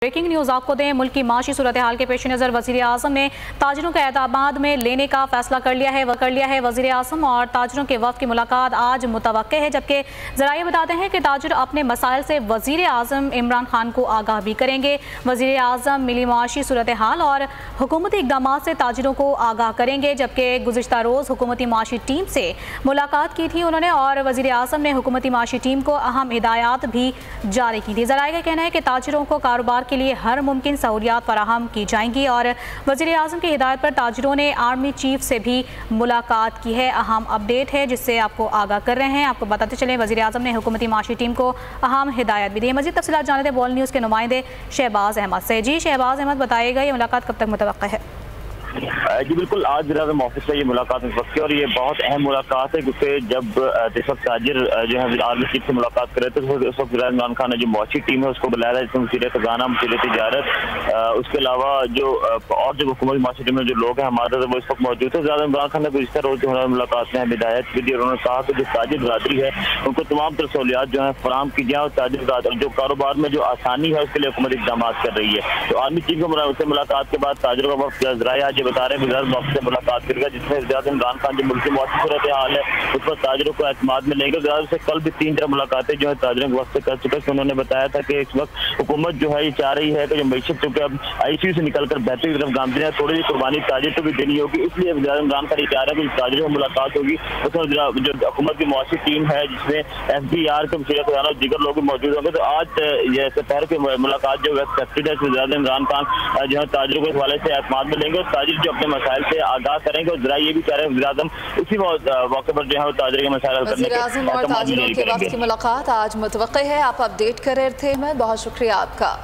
Breaking news आपको दें। मुल्क की माशी सूरत हाल के पेश नज़र वज़ीर आज़म ने ताजरों का एतमाद में लेने का फैसला कर लिया है। वज़ीर आज़म और ताजरों के वफ़द की मुलाकात आज मुतवक्के है, जबकि ज़राए बताते हैं कि ताजर अपने मसाइल से वज़ीर आज़म इमरान खान को आगाह भी करेंगे। वज़ीर आज़म मिली माशी सूरत हाल और हुकूमती इक़दामात से ताजरों को आगाह करेंगे, जबकि गुज़िश्ता रोज़ हुकूमती माशी टीम से मुलाकात की थी उन्होंने और वज़ीर आज़म ने हुकूमती माशी टीम को अहम हिदायत भी जारी की थी। ज़राए का कहना है कि ताजरों को कारोबार के लिए हर मुमकिन सहूलियात फराहम की जाएंगी और वज़ीर आज़म की हिदायत पर ताजरों ने आर्मी चीफ से भी मुलाकात की है। अहम अपडेट है जिससे आपको आगाह कर रहे हैं। आपको बताते चलें, वज़ीर आज़म ने हुकूमती माशी टीम को अहम हिदायत भी दी है। मज़ीद तफ़सीलात जानते हैं वर्ल्ड न्यूज़ के नुमाइंदे शहबाज अहमद से। जी शहबाज अहमद, बताइएगा ये मुलाकात कब तक मुतवक्का है? जी बिल्कुल, आज वज़ीर-ए-आज़म ऑफिस से ये मुलाकात इस वक्त की और ये बहुत अहम मुलाकात है, क्योंकि जब इस वक्त ताजिर जो है आर्मी चीफ से मुलाकात कर रहे थे तो उस वक्त इमरान खान ने जो मौची टीम है उसको बुलाया था, जिसमें मुसीर खजाना, मुसीर तिजारत, उसके अलावा जो और जो हुकूमती माशी टीम में जो लोग हैं हमारे वो इस वक्त मौजूद थे। ज़्यादा इमरान खान ने गुज़िश्ता रोज़ जो है मुलाकात में हिदायत भी दी और उन्होंने कहा कि जो ताजिर बरादरी है उनको तमाम तर सहूलियात जो है फराहम की जाए और ताजिर जो कारोबार में जो आसानी है उसके लिए हुकूमत इक़दाम कर रही है। तो आर्मी चीफ से मुलाकात के बाद ताजिरों का वक्त ज़राए आज बता रहे हैं से मुलाकात करेगा, जिसमें इमरान खान जो मुल्क की मौजूद सूरत हाल है उस पर ताजरों को एतमाद में लेंगे। से कल भी 3 तरह मुलाकातें जो है ताजरों के वक्त से कर चुके हैं। उन्होंने बताया था कि इस वक्त हुकूमत जो है ये चाह रही है कि जो मीशत चूंकि अब ICU से निकलकर बेहतरी की तरफ गामती है, थोड़ी सी कुर्बानी ताजिर को भी देनी होगी, इसलिए इमरान खान ये चाह रहे हैं कि ताजरों से मुलाकात होगी। उसमें जो हुकूमत की मौसी टीम है जिसमें FDR के मुसीर खजाना और दीगर लोग भी मौजूद होंगे। तो आज ये दोपहर की मुलाकात जो एक्सपेक्टेड है, इमरान खान जो है ताजरों के हवाले से एतमाद में लेंगे और ताजिर जो अपने मसाइल से आगाह करेंगे और जरा ये भी कह रहे हैं वज़ीर आज़म उसी मौके पर जो है ताजर के मसाइल वज़ीर आज़म और ताजरों के वक्त की मुलाकात आज मुतवक्के है। आप अपडेट कर रहे थे, मैं बहुत शुक्रिया आपका।